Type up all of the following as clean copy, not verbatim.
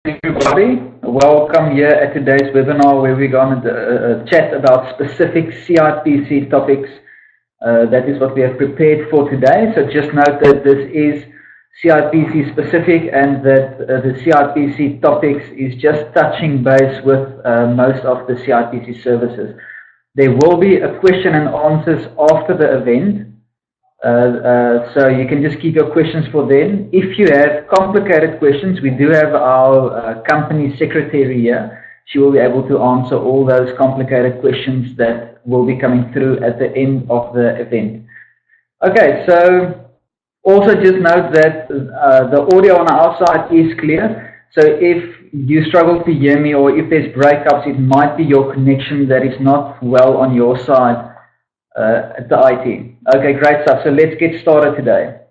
Everybody, welcome here at today's webinar where we're going to chat about specific CIPC topics. That is what we have prepared for today. So just note that this is CIPC specific and that the CIPC topics is just touching base with most of the CIPC services. There will be a question and answers after the event. So you can just keep your questions for then. If you have complicated questions, we do have our company secretary here. She will be able to answer all those complicated questions that will be coming through at the end of the event. Okay, so also just note that the audio on our side is clear. So if you struggle to hear me or if there's breakups, it might be your connection that is not well on your side. At the IT. Okay, great stuff. So let's get started today.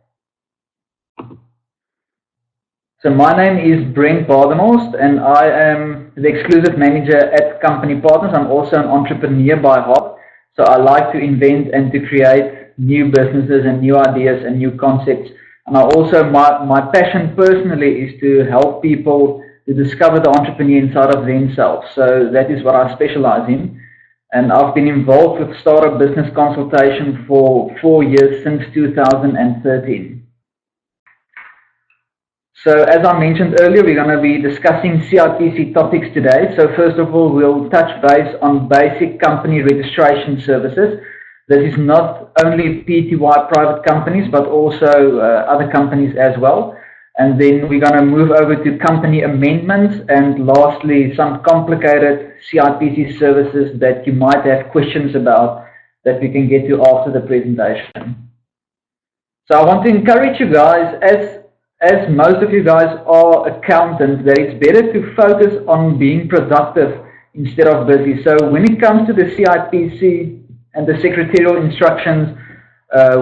So my name is Brent Badenhorst and I am the exclusive manager at Company Partners. I'm also an entrepreneur by heart. So I like to invent and to create new businesses and new ideas and new concepts. And I also, my passion personally is to help people to discover the entrepreneur inside of themselves. So that is what I specialize in. And I've been involved with startup business consultation for 4 years, since 2013. So as I mentioned earlier, we're going to be discussing CIPC topics today. So first of all, we'll touch base on basic company registration services. This is not only PTY private companies, but also other companies as well. And then we're going to move over to company amendments and lastly some complicated CIPC services that you might have questions about that we can get to after the presentation. So I want to encourage you guys, as most of you guys are accountants, that it's better to focus on being productive instead of busy. So when it comes to the CIPC and the secretarial instructions,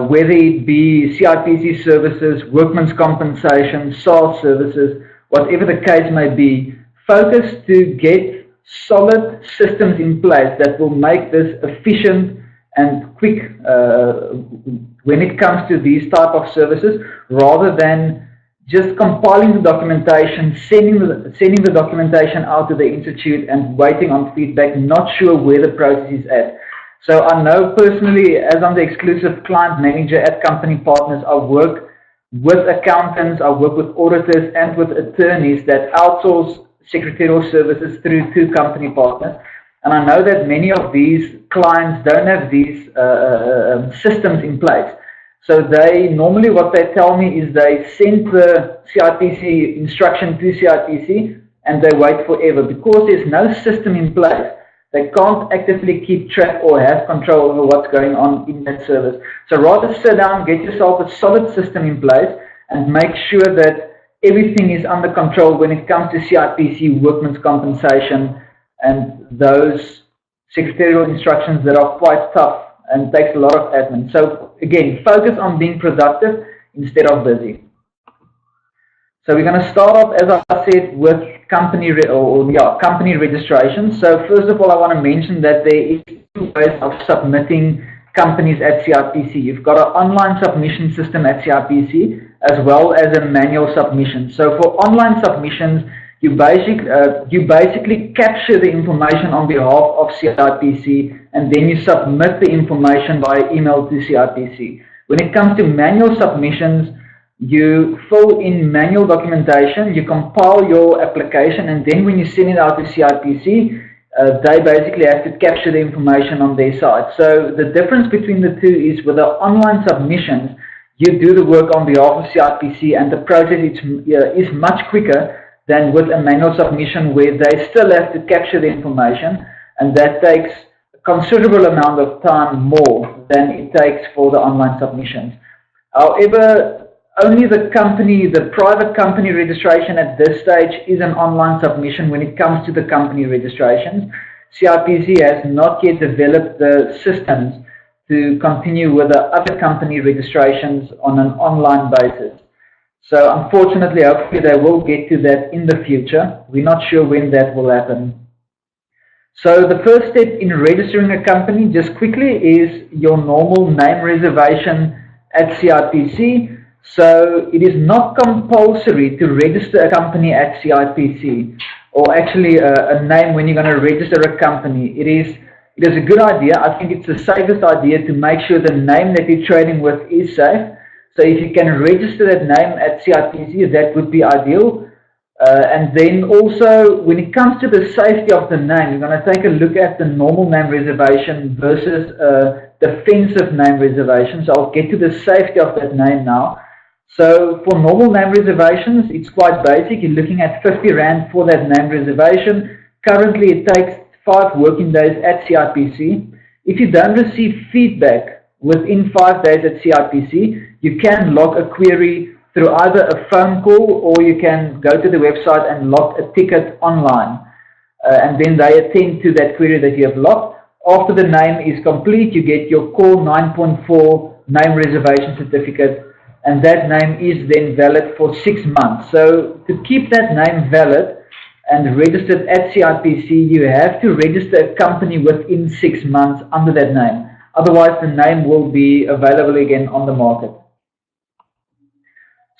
whether it be CIPC services, workman's compensation, SARS services, whatever the case may be, focus to get solid systems in place that will make this efficient and quick when it comes to these type of services, rather than just compiling the documentation, sending the documentation out to the institute and waiting on feedback, not sure where the process is at. So I know personally, as I'm the exclusive client manager at Company Partners, I work with accountants, I work with auditors and with attorneys that outsource secretarial services through to Company Partners. And I know that many of these clients don't have these systems in place. So they normally, what they tell me is they send the CIPC instruction to CIPC and they wait forever because there's no system in place. They can't actively keep track or have control over what's going on in that service. So rather sit down, get yourself a solid system in place and make sure that everything is under control when it comes to CIPC, workman's compensation, and those secretarial instructions that are quite tough and takes a lot of admin. So again, focus on being productive instead of busy. So we're going to start off, as I said, with company registration. So first of all, I want to mention that there is 2 ways of submitting companies at CIPC. You've got an online submission system at CIPC as well as a manual submission. So for online submissions, you basically capture the information on behalf of CIPC and then you submit the information by email to CIPC. When it comes to manual submissions, you fill in manual documentation, you compile your application, and then when you send it out to CIPC, they basically have to capture the information on their side. So the difference between the two is with the online submissions, you do the work on behalf of CIPC and the process is much quicker than with a manual submission where they still have to capture the information, and that takes a considerable amount of time more than it takes for the online submissions. However, only the private company registration at this stage is an online submission when it comes to the company registrations. CIPC has not yet developed the systems to continue with the other company registrations on an online basis. So unfortunately, hopefully they will get to that in the future. We're not sure when that will happen. So the first step in registering a company, just quickly, is your normal name reservation at CIPC. So it is not compulsory to register a company at CIPC, or actually a name when you're going to register a company. It is a good idea. I think it's the safest idea to make sure the name that you're trading with is safe. So if you can register that name at CIPC, that would be ideal. And then also, when it comes to the safety of the name, you're going to take a look at the normal name reservation versus defensive name reservation. So I'll get to the safety of that name now. So for normal name reservations, it's quite basic. You're looking at 50 Rand for that name reservation. Currently, it takes 5 working days at CIPC. If you don't receive feedback within 5 days at CIPC, you can log a query through either a phone call, or you can go to the website and log a ticket online. And then they attend to that query that you have logged. After the name is complete, you get your Core 9.4 name reservation certificate, and that name is then valid for 6 months. So to keep that name valid and registered at CIPC, you have to register a company within 6 months under that name. Otherwise, the name will be available again on the market.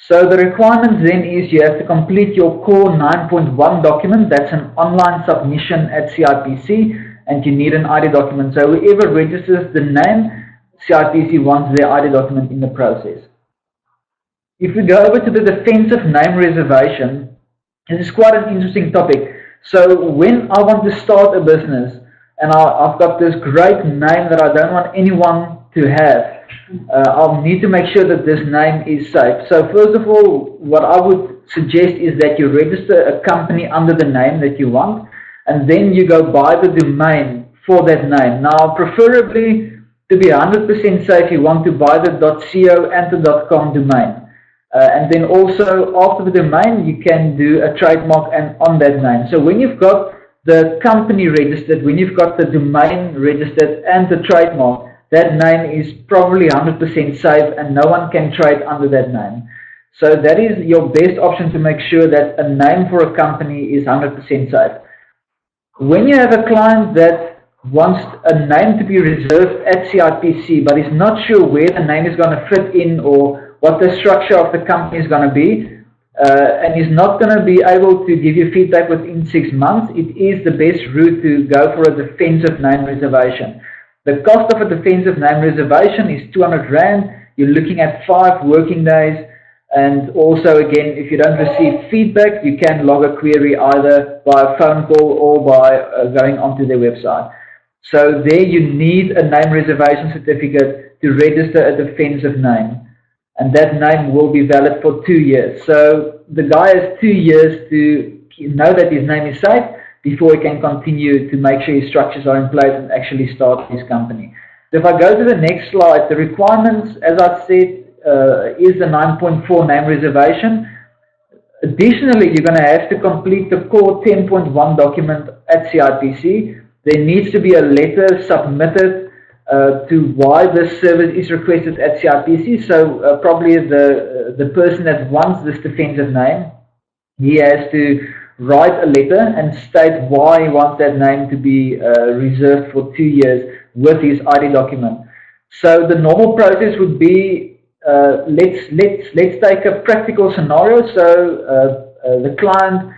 So the requirements then is you have to complete your Core 9.1 document. That's an online submission at CIPC, and you need an ID document. So whoever registers the name, CIPC wants their ID document in the process. If we go over to the defensive name reservation, this is quite an interesting topic. So when I want to start a business and I've got this great name that I don't want anyone to have, I'll need to make sure that this name is safe. So first of all, what I would suggest is that you register a company under the name that you want, and then you go buy the domain for that name. Now, preferably, to be 100% safe, you want to buy the .co and the .com domain. And then also, after the domain, you can do a trademark and on that name. So when you've got the company registered, when you've got the domain registered and the trademark, that name is probably 100% safe and no one can trade under that name. So that is your best option to make sure that a name for a company is 100% safe. When you have a client that wants a name to be reserved at CIPC but is not sure where the name is going to fit in or what the structure of the company is going to be, and is not going to be able to give you feedback within 6 months, it is the best route to go for a defensive name reservation. The cost of a defensive name reservation is 200 Rand. You're looking at 5 working days. And also, again, if you don't receive feedback, you can log a query either by a phone call or by going onto their website. So there you need a name reservation certificate to register a defensive name. And that name will be valid for 2 years. So the guy has 2 years to know that his name is safe before he can continue to make sure his structures are in place and actually start his company. So if I go to the next slide, the requirements, as I said, is the 9.4 name reservation. Additionally, you're going to have to complete the Core 10.1 document at CIPC. There needs to be a letter submitted to why this service is requested at CIPC. So probably the person that wants this defensive name, he has to write a letter and state why he wants that name to be reserved for 2 years with his ID document. So the normal process would be, let's take a practical scenario. So the client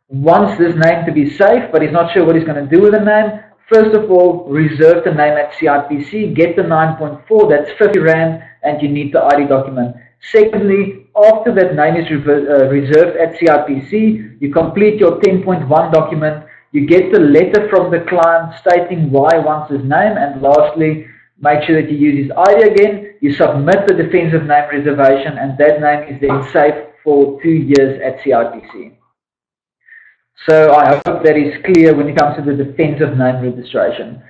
wants this name to be safe, but he's not sure what he's going to do with the name. First of all, reserve the name at CIPC, get the 9.4, that's 50 Rand, and you need the ID document. Secondly, after that name is reserved at CIPC, you complete your 10.1 document, you get the letter from the client stating why he wants his name, and lastly, make sure that you use his ID again, you submit the defensive name reservation, and that name is then safe for 2 years at CIPC. So I hope that is clear when it comes to the defensive name registration.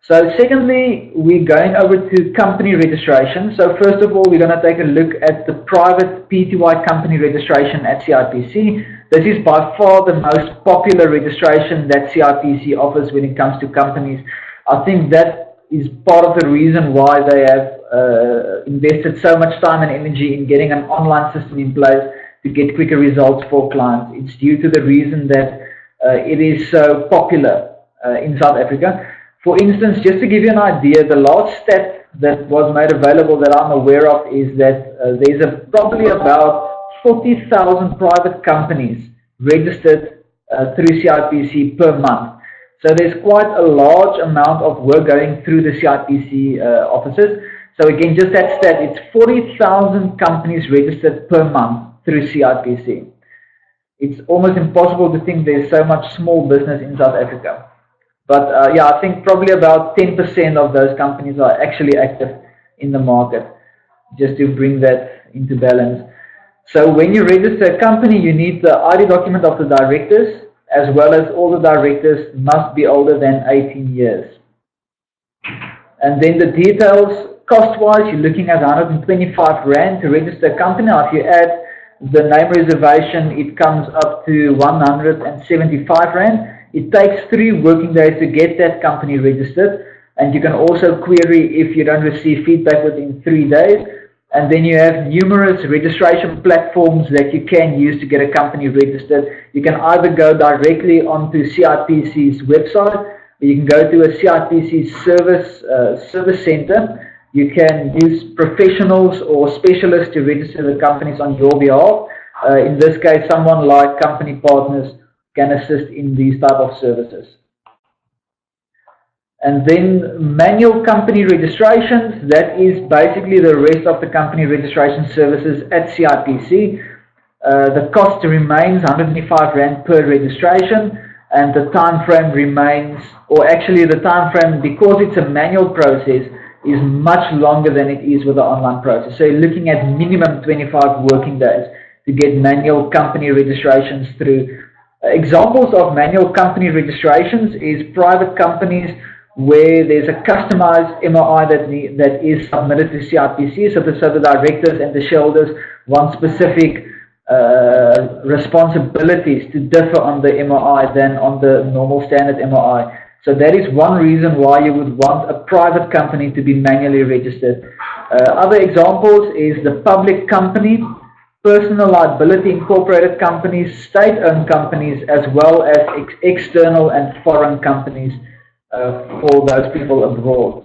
So secondly, we're going over to company registration. So first of all, we're going to take a look at the private PTY company registration at CIPC. This is by far the most popular registration that CIPC offers when it comes to companies. I think that is part of the reason why they have invested so much time and energy in getting an online system in place to get quicker results for clients. It's due to the reason that it is so popular in South Africa. For instance, just to give you an idea, the last stat that was made available that I'm aware of is that there's probably about 40,000 private companies registered through CIPC per month. So there's quite a large amount of work going through the CIPC offices. So again, just that stat, it's 40,000 companies registered per month through CIPC. It's almost impossible to think there's so much small business in South Africa. But yeah, I think probably about 10% of those companies are actually active in the market, just to bring that into balance. So when you register a company, you need the ID document of the directors, as well as all the directors must be older than 18 years. And then the details, cost-wise, you're looking at 125 Rand to register a company. Now, if you add the name reservation, it comes up to 175 Rand. It takes 3 working days to get that company registered, and you can also query if you don't receive feedback within 3 days. And then you have numerous registration platforms that you can use to get a company registered. You can either go directly onto CIPC's website, or you can go to a CIPC service center. You can use professionals or specialists to register the companies on your behalf. In this case, someone like Company Partners can assist in these type of services. And then manual company registrations, that is basically the rest of the company registration services at CIPC. The cost remains 105 Rand per registration, and the time frame remains, or actually the time frame, because it's a manual process, is much longer than it is with the online process. So you're looking at minimum 25 working days to get manual company registrations through. Examples of manual company registrations is private companies where there's a customized MOI that is submitted to CIPC, so the directors and the shareholders want specific responsibilities to differ on the MOI than on the normal standard MOI. So that is one reason why you would want a private company to be manually registered. Other examples is the public company, personal liability incorporated companies, state-owned companies, as well as external and foreign companies for those people abroad.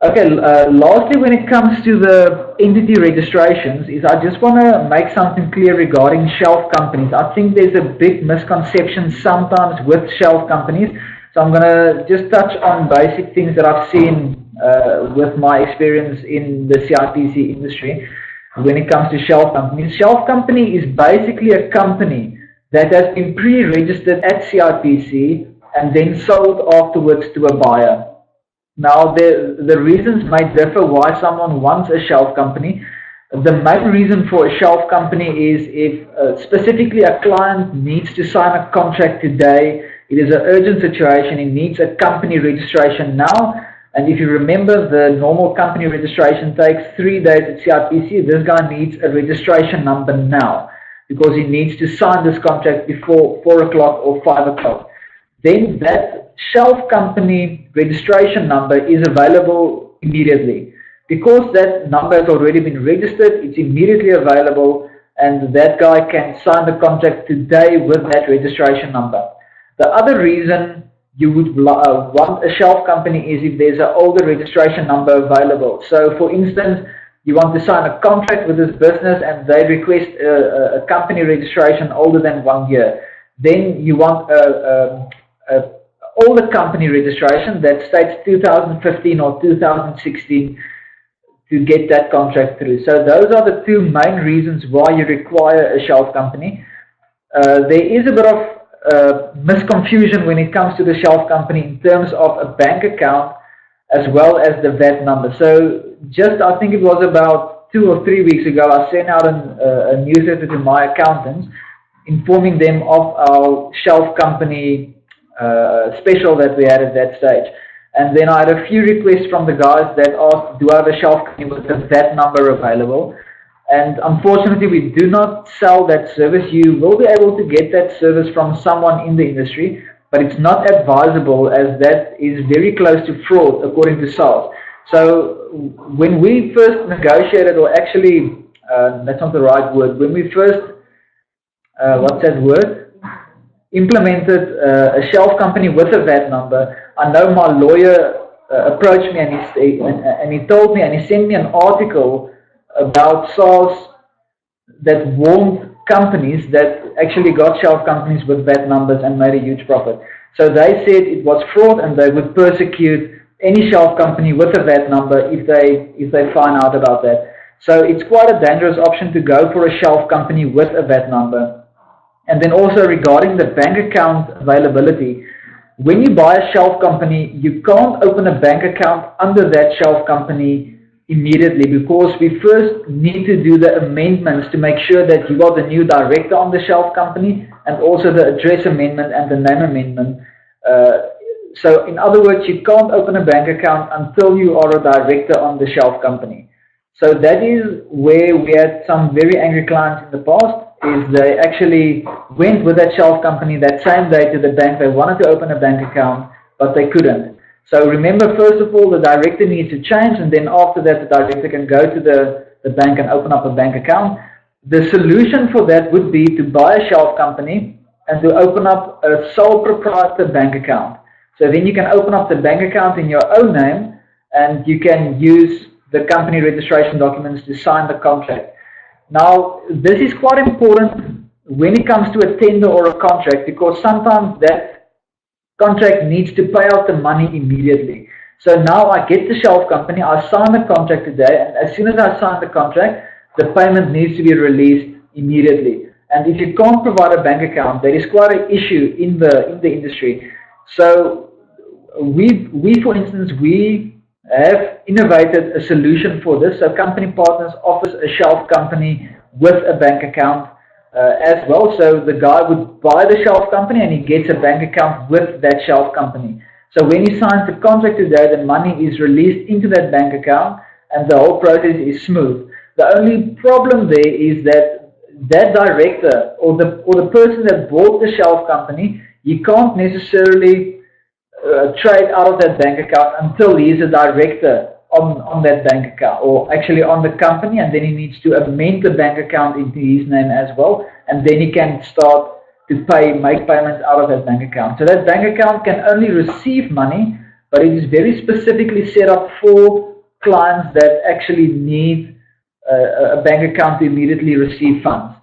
Okay, lastly, when it comes to the entity registrations, is I just want to make something clear regarding shelf companies. I think there's a big misconception sometimes with shelf companies. So I'm going to just touch on basic things that I've seen with my experience in the CIPC industry when it comes to shelf companies. Shelf company is basically a company that has been pre-registered at CIPC and then sold afterwards to a buyer. Now, the reasons may differ why someone wants a shelf company. The main reason for a shelf company is if specifically a client needs to sign a contract today, it is an urgent situation, it needs a company registration now. And if you remember, the normal company registration takes 3 days at CIPC. This guy needs a registration number now because he needs to sign this contract before 4 o'clock or 5 o'clock. Then that shelf company registration number is available immediately. Because that number has already been registered, it's immediately available, and that guy can sign the contract today with that registration number. The other reason you would want a shelf company is if there's an older registration number available. So for instance, you want to sign a contract with this business and they request a company registration older than 1 year. Then you want older company registration that states 2015 or 2016 to get that contract through. So those are the 2 main reasons why you require a shelf company. There is a bit of misconfusion when it comes to the shelf company in terms of a bank account as well as the VAT number. So just, I think it was about 2 or 3 weeks ago, I sent out a newsletter to my accountants informing them of our shelf company special that we had at that stage. And then I had a few requests from the guys that asked, do I have a shelf company with the VAT number available? And unfortunately, we do not sell that service. You will be able to get that service from someone in the industry, but it's not advisable as that is very close to fraud according to SARS. So when we first negotiated, or actually, that's not the right word, when we first, what's that word? Implemented a shelf company with a VAT number, I know my lawyer approached me and he told me, and he sent me an article about SARS that warned companies that actually got shelf companies with VAT numbers and made a huge profit. So they said it was fraud and they would persecute any shelf company with a VAT number if they find out about that. So it's quite a dangerous option to go for a shelf company with a VAT number. And then also regarding the bank account availability, when you buy a shelf company, you can't open a bank account under that shelf company immediately, because we first need to do the amendments to make sure that you are the new director on the shelf company, and also the address amendment and the name amendment. So in other words, you can't open a bank account until you are a director on the shelf company. So that is where we had some very angry clients in the past, is they actually went with that shelf company that same day to the bank. They wanted to open a bank account, but they couldn't. So remember, first of all, the director needs to change, and then after that, the director can go to the bank and open up a bank account. The solution for that would be to buy a shelf company and to open up a sole proprietor bank account. So then you can open up the bank account in your own name, and you can use the company registration documents to sign the contract. Now, this is quite important when it comes to a tender or a contract, because sometimes that contract needs to pay out the money immediately. So now I get the shelf company, I sign the contract today, and as soon as I sign the contract, the payment needs to be released immediately. And if you can't provide a bank account, there is quite an issue in the industry. So we for instance, we have innovated a solution for this. So Company Partners offers a shelf company with a bank account as well. So the guy would buy the shelf company and he gets a bank account with that shelf company. So when he signs the contract today, the money is released into that bank account and the whole process is smooth. The only problem there is that that director or the person that bought the shelf company, he can't necessarily trade out of that bank account until he is a director on that bank account, or actually on the company, and then he needs to amend the bank account into his name as well, and then he can start to make payments out of that bank account. So that bank account can only receive money, but it is very specifically set up for clients that actually need a bank account to immediately receive funds.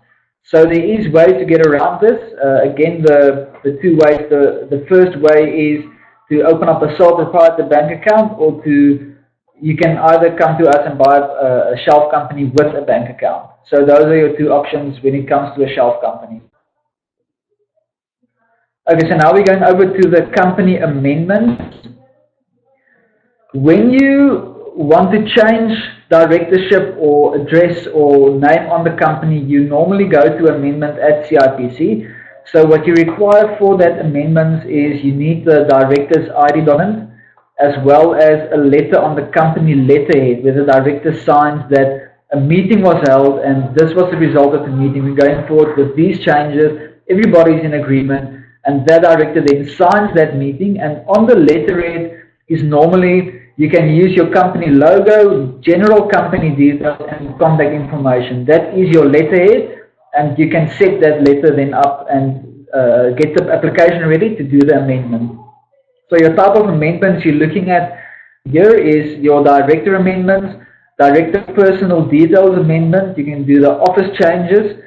So there is ways to get around this. Again, the two ways. The first way is to open up a sole proprietor bank account, or you can either come to us and buy a shelf company with a bank account. So those are your two options when it comes to a shelf company. Okay, so now we're going over to the company amendments. When you want to change directorship or address or name on the company, you normally go to amendment at CIPC. So what you require for that amendment is you need the director's ID document, as well as a letter on the company letterhead where the director signs that a meeting was held and this was the result of the meeting. We're going forward with these changes, everybody's in agreement, and that director then signs that meeting, and on the letterhead is normally, you can use your company logo, general company details, and contact information. That is your letterhead, and you can set that letter then up and get the application ready to do the amendment. So your type of amendments you're looking at here is your director amendments, director personal details amendment. You can do the office changes,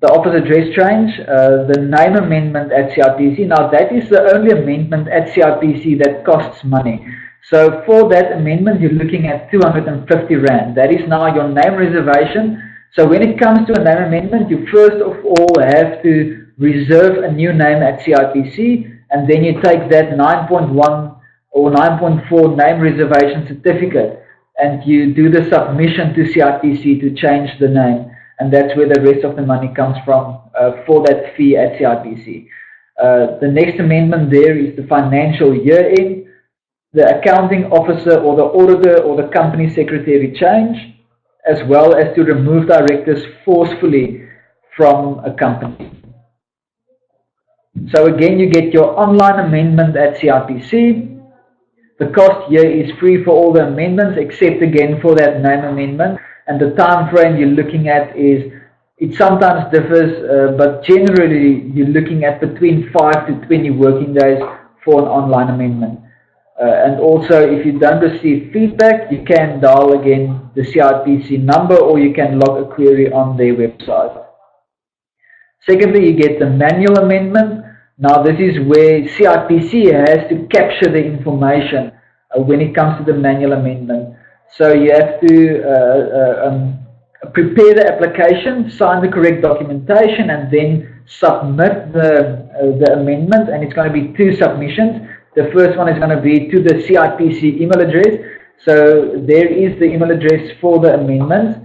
the office address change, the name amendment at CIPC. Now that is the only amendment at CIPC that costs money. So for that amendment, you're looking at 250 Rand. That is now your name reservation. So when it comes to a name amendment, you first of all have to reserve a new name at CIPC, and then you take that 9.1 or 9.4 name reservation certificate and you do the submission to CIPC to change the name, and that's where the rest of the money comes from for that fee at CIPC. The next amendment there is the financial year end, the accounting officer or the auditor or the company secretary change, as well as to remove directors forcefully from a company. So again, you get your online amendment at CIPC. The cost here is free for all the amendments, except again for that name amendment. And the time frame you're looking at is, it sometimes differs, but generally you're looking at between 5 to 20 working days for an online amendment. And also, if you don't receive feedback, you can dial again the CIPC number, or you can log a query on their website. Secondly, you get the manual amendment. Now, this is where CIPC has to capture the information when it comes to the manual amendment. So you have to prepare the application, sign the correct documentation, and then submit the amendment. And it's going to be 2 submissions. The first one is going to be to the CIPC email address. So there is the email address for the amendment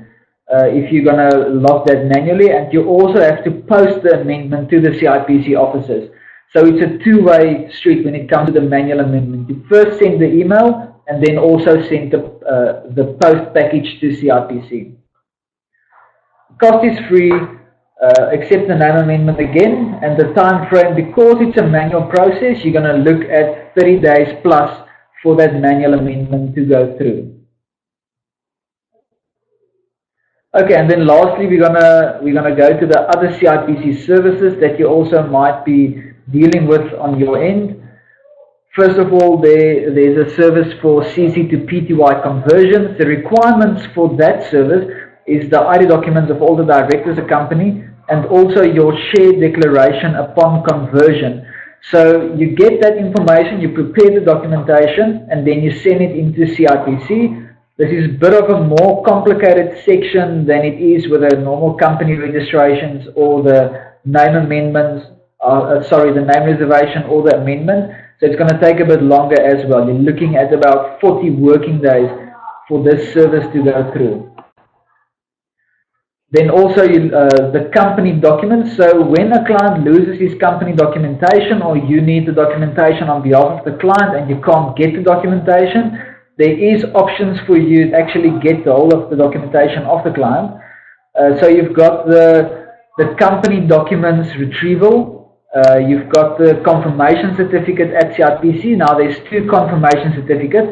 if you're going to log that manually. And you also have to post the amendment to the CIPC offices. So it's a 2-way street when it comes to the manual amendment. You first send the email and then also send the post package to CIPC. Cost is free, except the name amendment again, and the time frame, because it's a manual process, you're going to look at 30 days plus for that manual amendment to go through. Okay, and then lastly, we're gonna go to the other CIPC services that you also might be dealing with on your end. First of all, there's a service for CC to PTY conversions. The requirements for that service is the ID documents of all the directors of the company and also your share declaration upon conversion. So you get that information, you prepare the documentation, and then you send it into CIPC. This is a bit of a more complicated section than it is with the normal company registrations or the name amendments, the name reservation or the amendment. So it's going to take a bit longer as well. You're looking at about 40 working days for this service to go through. Then also the company documents. So when a client loses his company documentation, or you need the documentation on behalf of the client and you can't get the documentation, there is options for you to actually get the whole of the documentation of the client. So you've got the company documents retrieval. You've got the confirmation certificate at CIPC. Now there's 2 confirmation certificates.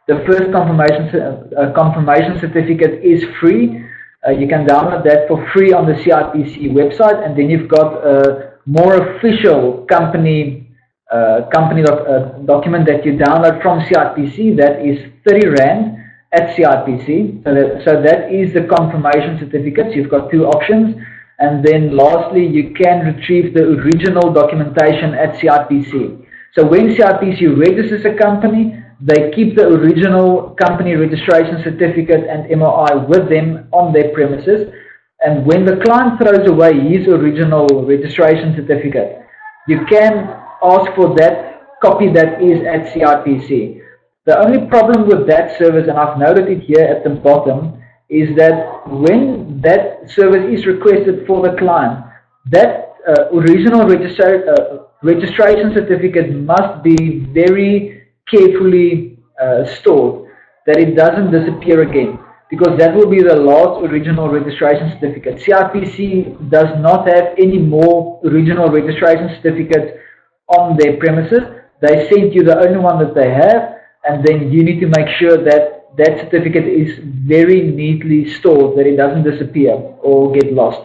The first confirmation certificate is free. You can download that for free on the CIPC website, and then you've got a more official company document that you download from CIPC. That is 30 Rand at CIPC. So that is the confirmation certificates. You've got 2 options. And then lastly, you can retrieve the original documentation at CIPC. So when CIPC registers a company, they keep the original company registration certificate and MOI with them on their premises. And when the client throws away his original registration certificate, you can ask for that copy that is at CIPC. The only problem with that service, and I've noted it here at the bottom, is that when that service is requested for the client, that original registration certificate must be very carefully stored, that it doesn't disappear again, because that will be the last original registration certificate. CIPC does not have any more original registration certificates on their premises. They send you the only one that they have, and then you need to make sure that that certificate is very neatly stored, that it doesn't disappear or get lost.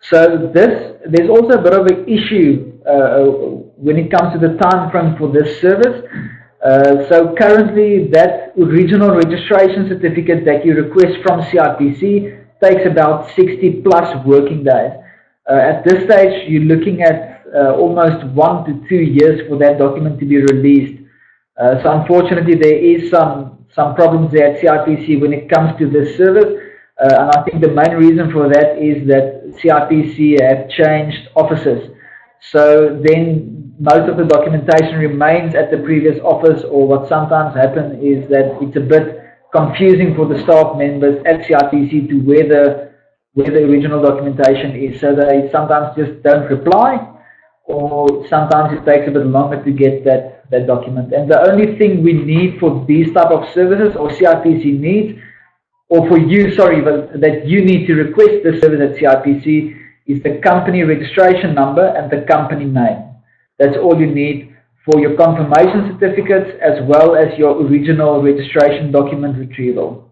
So there's also a bit of an issue when it comes to the time frame for this service. So currently that original registration certificate that you request from CIPC takes about 60 plus working days. At this stage, you're looking at almost 1 to 2 years for that document to be released. So unfortunately, there is some problems there at CIPC when it comes to this service. And I think the main reason for that is that CIPC have changed offices. So then most of the documentation remains at the previous office, or what sometimes happens is that it's a bit confusing for the staff members at CIPC to where the original documentation is. So they sometimes just don't reply, or sometimes it takes a bit longer to get that document. And the only thing we need for these type of services, or CIPC needs, or for you, that you need to request the service at CIPC, is the company registration number and the company name. That's all you need for your confirmation certificates, as well as your original registration document retrieval.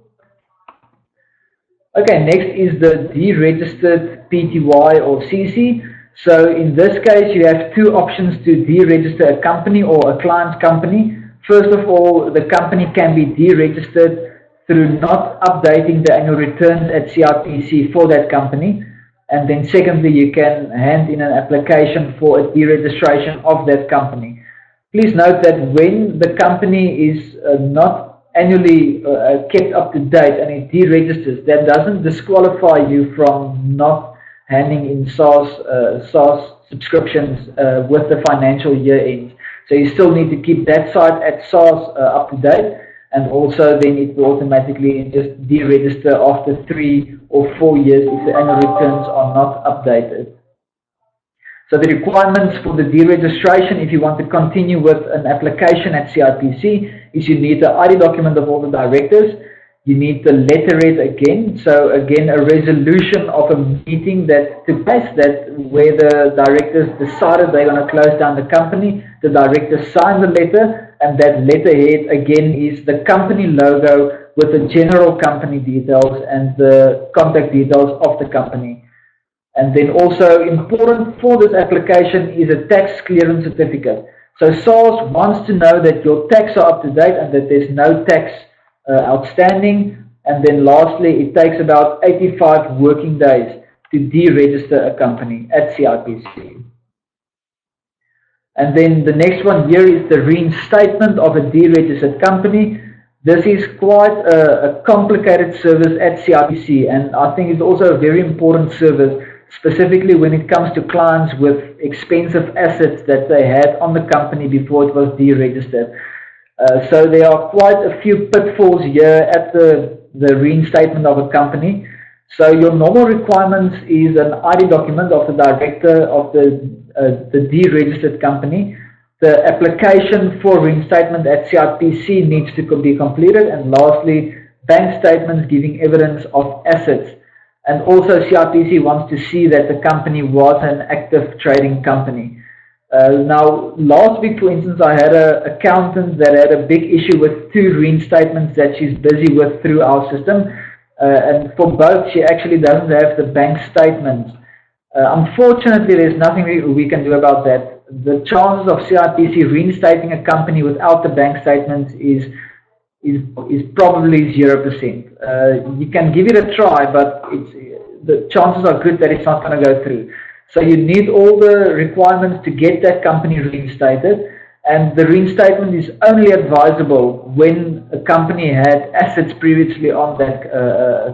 Okay, next is the deregistered PTY or CC. So in this case, you have 2 options to deregister a company or a client's company. First of all, the company can be deregistered through not updating the annual returns at CIPC for that company. And then secondly, you can hand in an application for a deregistration of that company. Please note that when the company is not annually kept up to date and it deregisters, that doesn't disqualify you from not handing in SARS subscriptions with the financial year end. So you still need to keep that site at SARS up to date, and also then it will automatically just deregister after 3 or 4 years if the annual returns are not updated. So the requirements for the deregistration, if you want to continue with an application at CIPC, is you need the ID document of all the directors. You need the letterhead again. So again, a resolution of a meeting that took place, that where the directors decided they're going to close down the company. The directors signed the letter, and that letterhead again is the company logo with the general company details and the contact details of the company. And then also important for this application is a tax clearance certificate. So SARS wants to know that your tax are up to date and that there's no tax outstanding. And then lastly, it takes about 85 working days to deregister a company at CIPC. And then the next one here is the reinstatement of a deregistered company. This is quite a complicated service at CIPC, and I think it's also a very important service, specifically when it comes to clients with expensive assets that they had on the company before it was deregistered. So there are quite a few pitfalls here at the reinstatement of a company. So your normal requirements is an ID document of the director of the deregistered company. The application for reinstatement at CIPC needs to be completed, and lastly, bank statements giving evidence of assets. And also CIPC wants to see that the company was an active trading company. Now, last week, for instance, I had an accountant that had a big issue with 2 reinstatements that she's busy with through our system. And for both, she actually doesn't have the bank statements. Unfortunately, there's nothing we can do about that. The chances of CIPC reinstating a company without the bank statements is probably 0%. You can give it a try, but the chances are good that it's not going to go through. So you need all the requirements to get that company reinstated, and the reinstatement is only advisable when a company had assets previously on that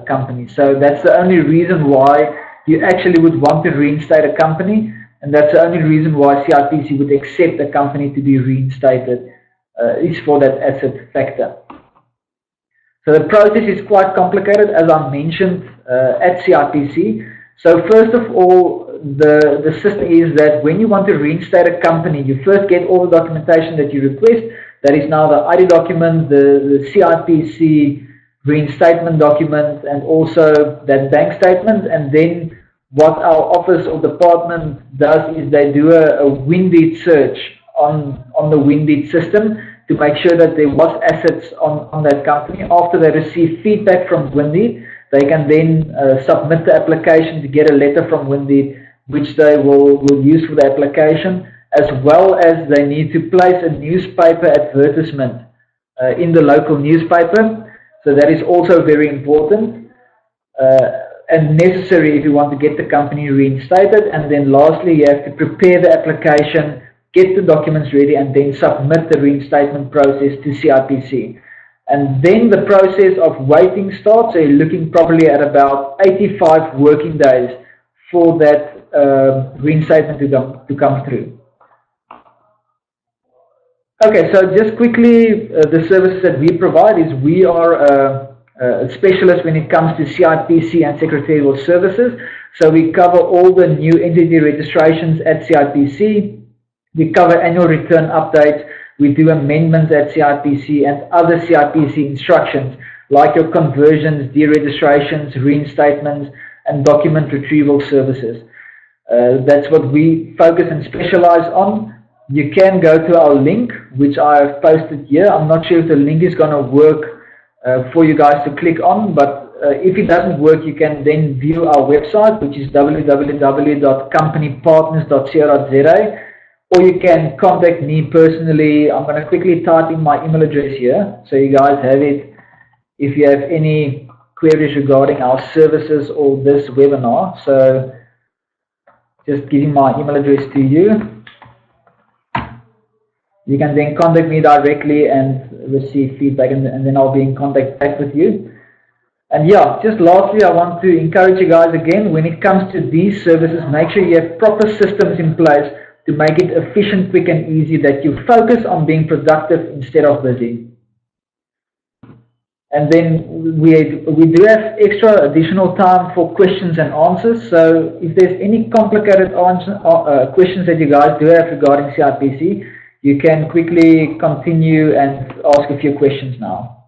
company. So that's the only reason why you actually would want to reinstate a company, and that's the only reason why CIPC would accept a company to be reinstated, is for that asset factor. So the process is quite complicated, as I mentioned, at CIPC. So first of all, the system is that when you want to reinstate a company, you first get all the documentation that you request. That is now the ID document, the CIPC reinstatement document, and also that bank statement. And then what our office or department does is they do a Windeed search on the Windeed system to make sure that there was assets on that company. After they receive feedback from Windeed, they can then submit the application to get a letter from Windeed, which they will use for the application, as well as they need to place a newspaper advertisement in the local newspaper. So that is also very important and necessary if you want to get the company reinstated. And then lastly, you have to prepare the application, get the documents ready, and then submit the reinstatement process to CIPC. And then the process of waiting starts. So you're looking probably at about 85 working days for that reinstatement to come through. Okay, so just quickly, the services that we provide is we are a specialist when it comes to CIPC and Secretarial services. So we cover all the new entity registrations at CIPC. We cover annual return updates. We do amendments at CIPC and other CIPC instructions, like your conversions, deregistrations, reinstatements, and document retrieval services. That's what we focus and specialize on. You can go to our link, which I have posted here. I'm not sure if the link is going to work for you guys to click on, but if it doesn't work, you can then view our website, which is www.companypartners.co.za, or you can contact me personally. I'm going to quickly type in my email address here so you guys have it if you have any queries regarding our services or this webinar. So just giving my email address to you. You can then contact me directly and receive feedback, and then I'll be in contact back with you. And yeah, just lastly, I want to encourage you guys again, when it comes to these services, make sure you have proper systems in place to make it efficient, quick and easy, that you focus on being productive instead of busy. And then we do have extra additional time for questions and answers. So if there's any complicated questions that you guys do have regarding CIPC, you can quickly continue and ask a few questions now.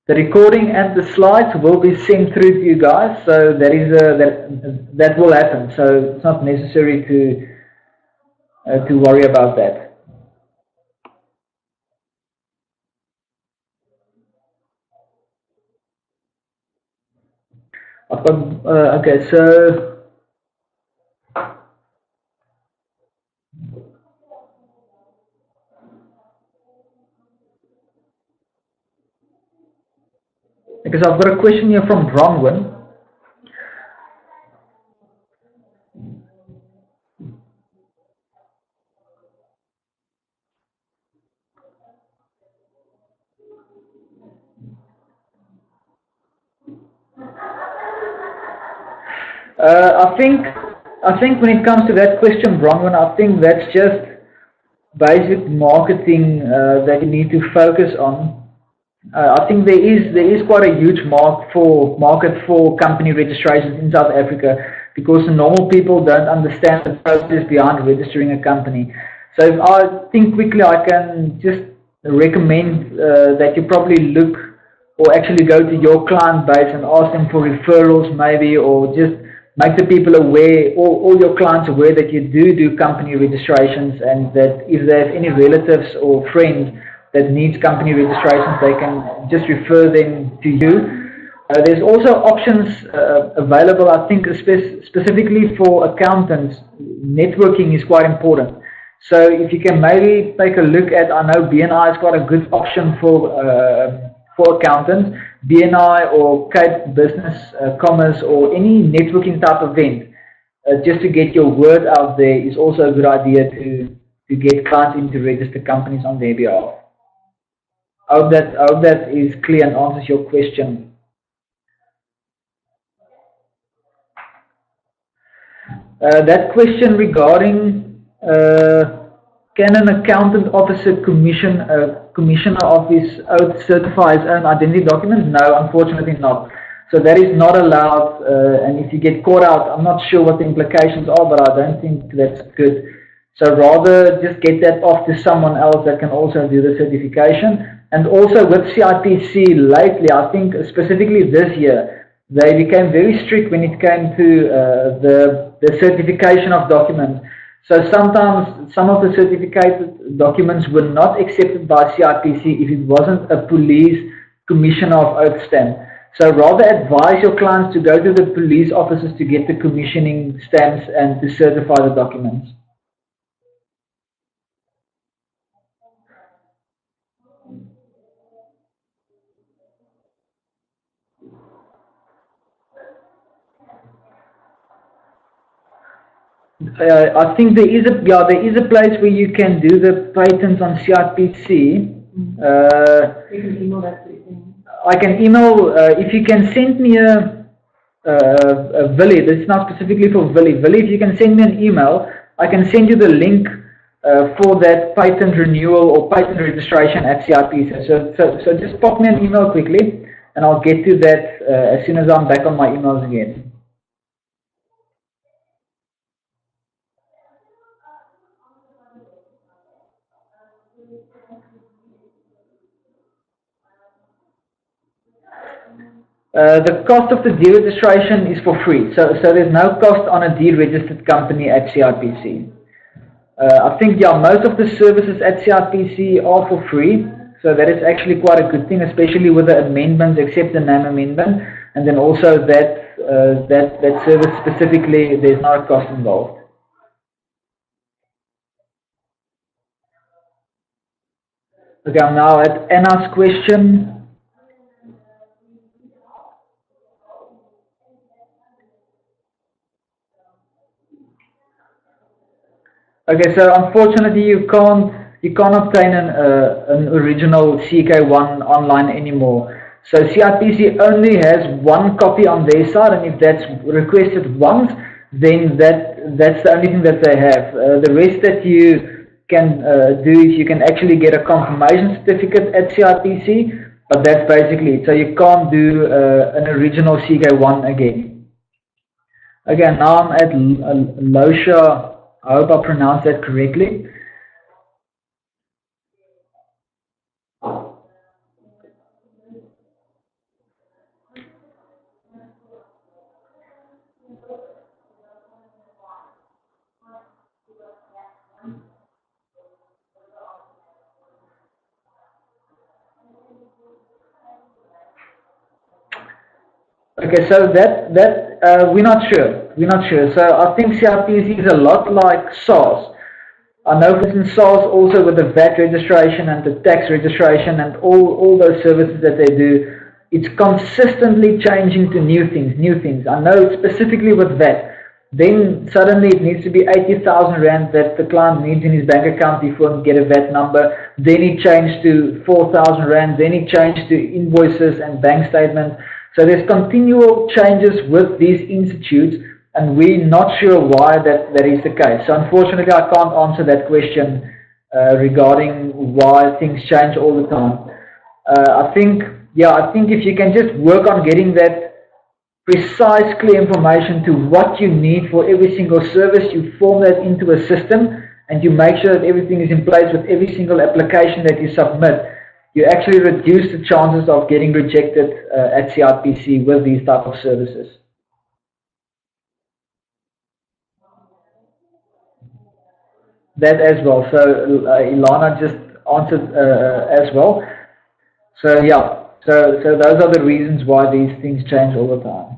The recording and the slides will be sent through to you guys, so that will happen. So it's not necessary to worry about that. I've got, okay, so because I've got a question here from Bronwyn. I think when it comes to that question, Bronwyn, I think that's just basic marketing that you need to focus on. I think there is quite a huge market for company registrations in South Africa, because the normal people don't understand the process behind registering a company. So if I think quickly, I can just recommend that you probably look, or actually go to your client base and ask them for referrals maybe, or just make the people aware, all your clients aware, that you do company registrations, and that if they have any relatives or friends that needs company registrations, they can just refer them to you. There's also options available, I think, specifically for accountants. Networking is quite important. So if you can maybe take a look at, I know BNI is quite a good option for accountants. BNI or Cape Business Commerce, or any networking type event, just to get your word out there, is also a good idea to get clients in to register companies on their behalf. I hope that is clear and answers your question. That question regarding can an accountant officer commissioner of his oath certify his own identity documents? No, unfortunately not. So that is not allowed, and if you get caught out, I'm not sure what the implications are, but I don't think that's good. So rather just get that off to someone else that can also do the certification. And also with CIPC lately, I think specifically this year, they became very strict when it came to the certification of documents. So sometimes some of the certificated documents were not accepted by CIPC if it wasn't a police commissioner of oath stamp. So rather advise your clients to go to the police offices to get the commissioning stamps and to certify the documents. I think there is a place where you can do the patents on CIPC. You can email that to you. I can email, if you can send me a Willie, this is not specifically for Willie. Willie, if you can send me an email, I can send you the link for that patent renewal or patent registration at CIPC. So just pop me an email quickly, and I'll get to that as soon as I'm back on my emails again. The cost of the deregistration is for free, so there's no cost on a deregistered company at CIPC. I think most of the services at CIPC are for free, so that is actually quite a good thing, especially with the amendments, except the name amendment, and then also that that service specifically, there's not a cost involved. Okay, I'm now at Anna's question. Okay, so unfortunately you can't obtain an original CK1 online anymore. So CIPC only has one copy on their side, and if that's requested once, then that's the only thing that they have. The rest that you can do is you can actually get a confirmation certificate at CIPC, but that's basically it. So you can't do an original CK1 again. Again, now I'm at Losha. I hope I pronounced that correctly. Okay, so we're not sure. We're not sure. So I think CIPC is a lot like SARS. I know, for instance, SARS also with the VAT registration and the tax registration and all those services that they do, it's consistently changing to new things. I know specifically with VAT. Then suddenly it needs to be 80,000 Rand that the client needs in his bank account before he can get a VAT number. Then it changed to 4,000 Rand. Then it changed to invoices and bank statements. So there's continual changes with these institutes, and we're not sure why that is the case. So unfortunately, I can't answer that question regarding why things change all the time. I think if you can just work on getting that precise, clear information to what you need for every single service, you form that into a system, and you make sure that everything is in place with every single application that you submit, you actually reduce the chances of getting rejected at CIPC with these type of services. That as well. So Ilana just answered as well. So yeah, so those are the reasons why these things change all the time.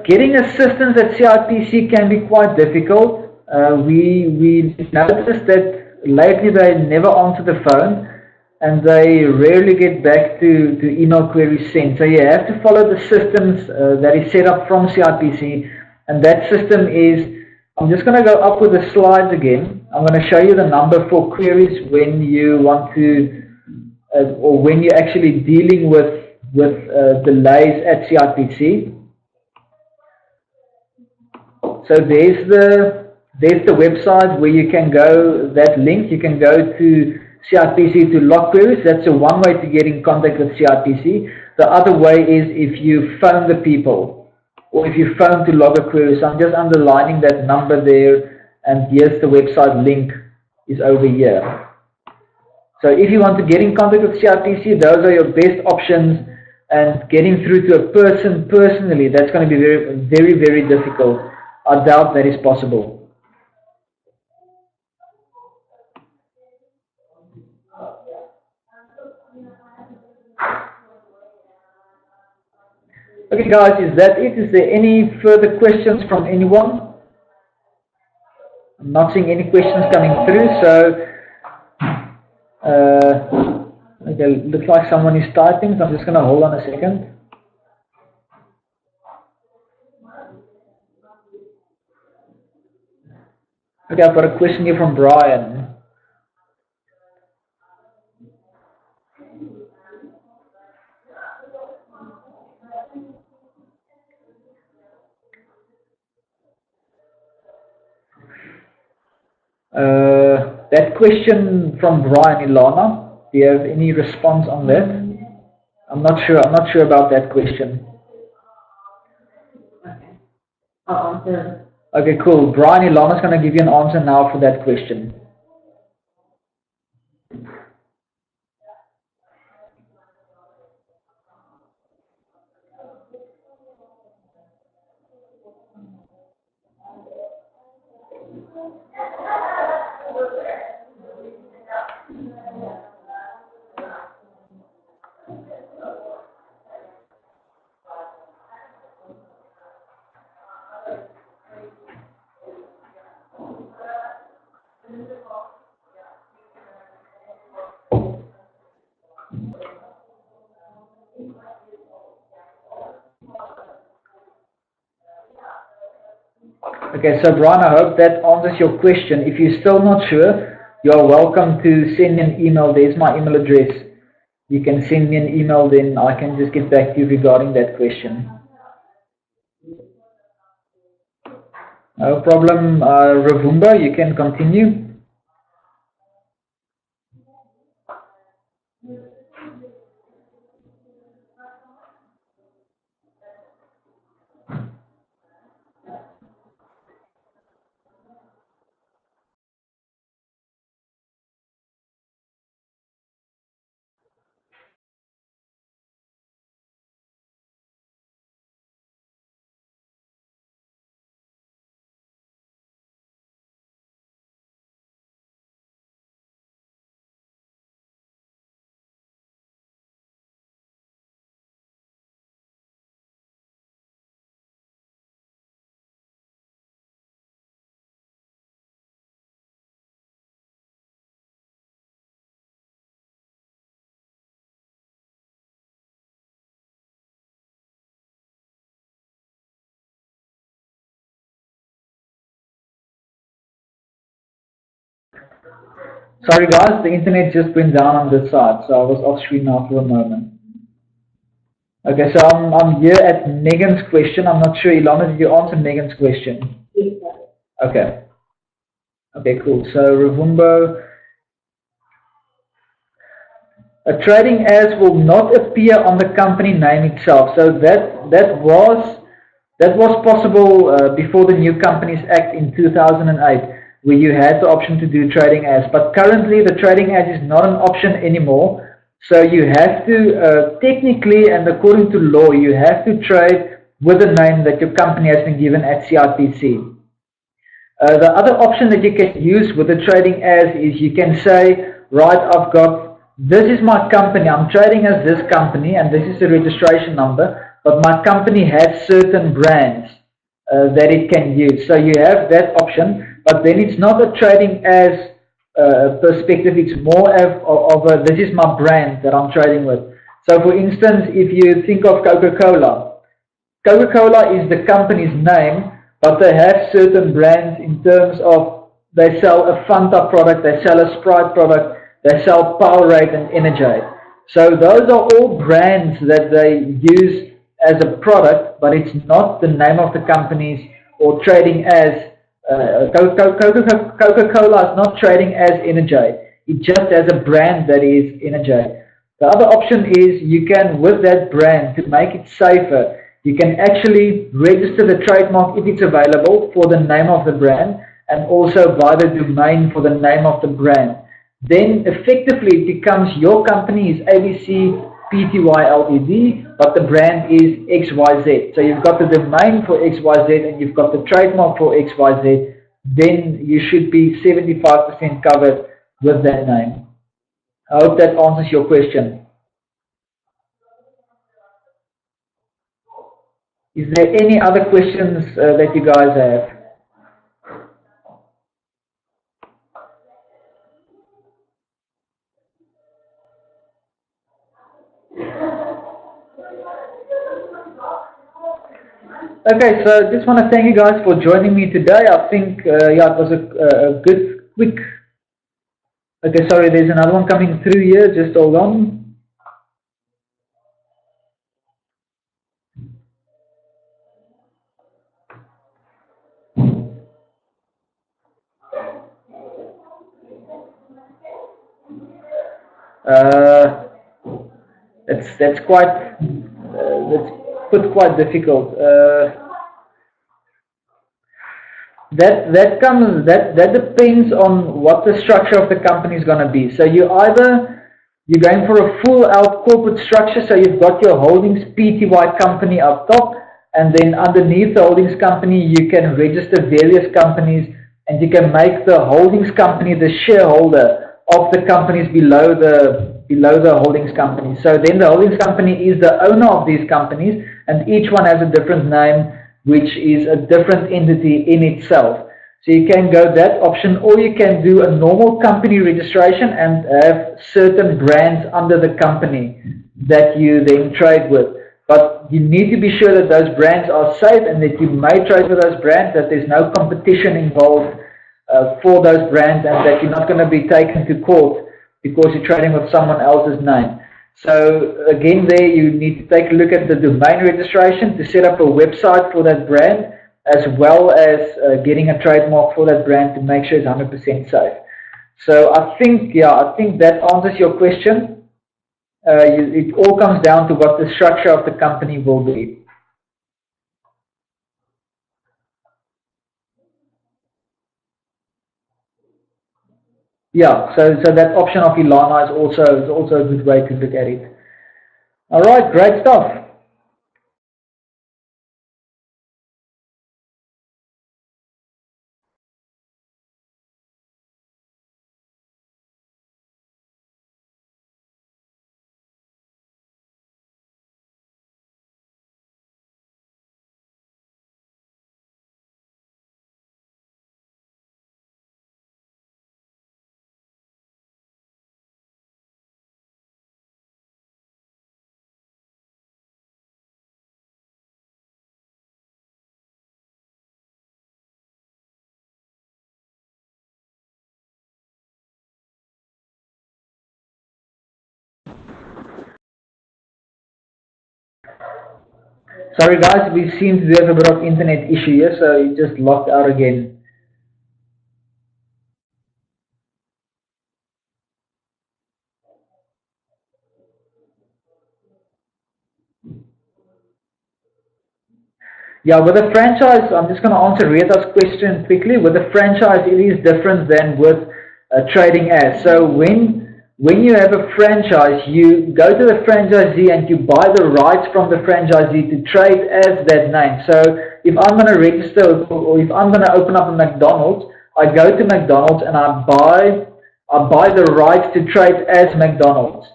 Getting assistance at CIPC can be quite difficult. We noticed that lately they never answer the phone, and they rarely get back to email queries sent. So you have to follow the systems that is set up from CIPC, and that system is, I'm just going to go up with the slides again. I'm going to show you the number for queries when you want to, or when you're actually dealing with delays at CIPC. So there's the website where you can go, that link, you can go to CIPC to log queries. That's one way to get in contact with CIPC. The other way is if you phone the people, or if you phone to log a query. So I'm just underlining that number there, and here's the website link is over here. So if you want to get in contact with CIPC, those are your best options, and getting through to a person personally, that's going to be very, very difficult. I doubt that is possible. Okay guys, is that it? Is there any further questions from anyone? I'm not seeing any questions coming through, so okay, looks like someone is typing, so I'm just going to hold on a second. Okay, I've got a question here from Brian. That question from Brian, Ilana, do you have any response on that? I'm not sure about that question. Okay, I'll answer. Okay, cool. Brian, Ilana's going to give you an answer now for that question. Okay, so Brian, I hope that answers your question. If you're still not sure, you're welcome to send me an email. There's my email address. You can send me an email, then I can just get back to you regarding that question. No problem, Ravumba, you can continue. Sorry guys, the internet just went down on this side, so I was off screen now for a moment. Okay, so I'm here at Megan's question. I'm not sure, Ilana, did you answer Megan's question? Yes, sir. Okay. Okay, cool. So Ravumbo, a trading as will not appear on the company name itself. So that was possible before the New Companies Act in 2008, where you had the option to do trading as. But currently, the trading as is not an option anymore. So you have to, technically and according to law, you have to trade with the name that your company has been given at CIPC. The other option that you can use with the trading as is you can say, right, I've got, this is my company, I'm trading as this company, and this is the registration number, but my company has certain brands that it can use. So you have that option, but then it's not a trading as perspective, it's more of a, this is my brand that I'm trading with. So for instance, if you think of Coca-Cola, Coca-Cola is the company's name, but they have certain brands in terms of they sell a Fanta product, they sell a Sprite product, they sell Powerade and Energade. So those are all brands that they use as a product, but it's not the name of the companies or trading as Coca-Cola is not trading as Energade. It just has a brand that is Energade. The other option is you can, with that brand, to make it safer, you can actually register the trademark if it's available for the name of the brand, and also buy the domain for the name of the brand. Then effectively it becomes your company is ABC Pty Ltd, but the brand is XYZ. So you've got the domain for XYZ and you've got the trademark for XYZ. Then you should be 75% covered with that name. I hope that answers your question. Is there any other questions that you guys have? Okay, so just want to thank you guys for joining me today. I think, yeah, it was a good, quick. Okay, sorry, there's another one coming through here. Just hold on. That's quite that's quite difficult. That depends on what the structure of the company is going to be. So you're going for a full out corporate structure. So you've got your holdings Pty company up top, and then underneath the holdings company you can register various companies, and you can make the holdings company the shareholder of the companies below the holdings company. So then the holdings company is the owner of these companies, and each one has a different name, which is a different entity in itself. So you can go that option, or you can do a normal company registration and have certain brands under the company that you then trade with. But you need to be sure that those brands are safe and that you may trade with those brands, that there's no competition involved for those brands, and that you're not going to be taken to court because you're trading with someone else's name. So again, there you need to take a look at the domain registration to set up a website for that brand, as well as getting a trademark for that brand to make sure it's 100% safe. So I think that answers your question. It all comes down to what the structure of the company will be. Yeah, so that option of Ilana is also a good way to look at it. All right, great stuff. Sorry guys, we seem to have a bit of internet issue here, so it just locked out again. Yeah, with a franchise, I'm just going to answer Rita's question quickly. With a franchise, it is different than with trading as. So when you have a franchise, you go to the franchisee and you buy the rights from the franchisee to trade as that name. So if I'm going to register, or if I'm going to open up a McDonald's, I go to McDonald's and I buy the rights to trade as McDonald's.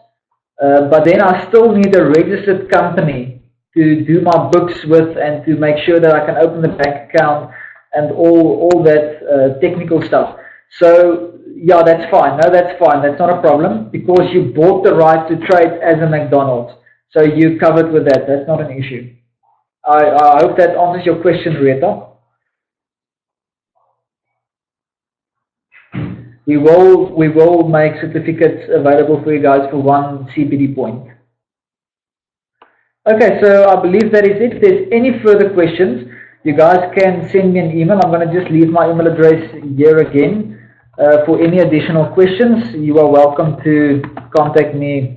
But then I still need a registered company to do my books with and to make sure that I can open the bank account and all that technical stuff. So yeah, that's fine. No, that's fine. That's not a problem because you bought the right to trade as a McDonald's. So you're covered with that. That's not an issue. I hope that answers your question, Rita. We will make certificates available for you guys for 1 CPD point. Okay, so I believe that is it. If there's any further questions, you guys can send me an email. I'm going to just leave my email address here again. For any additional questions, you are welcome to contact me,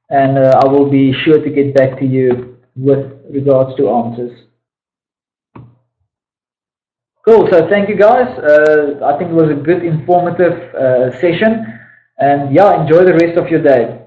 and I will be sure to get back to you with regards to answers. Cool, so thank you guys. I think it was a good informative session, and yeah, enjoy the rest of your day.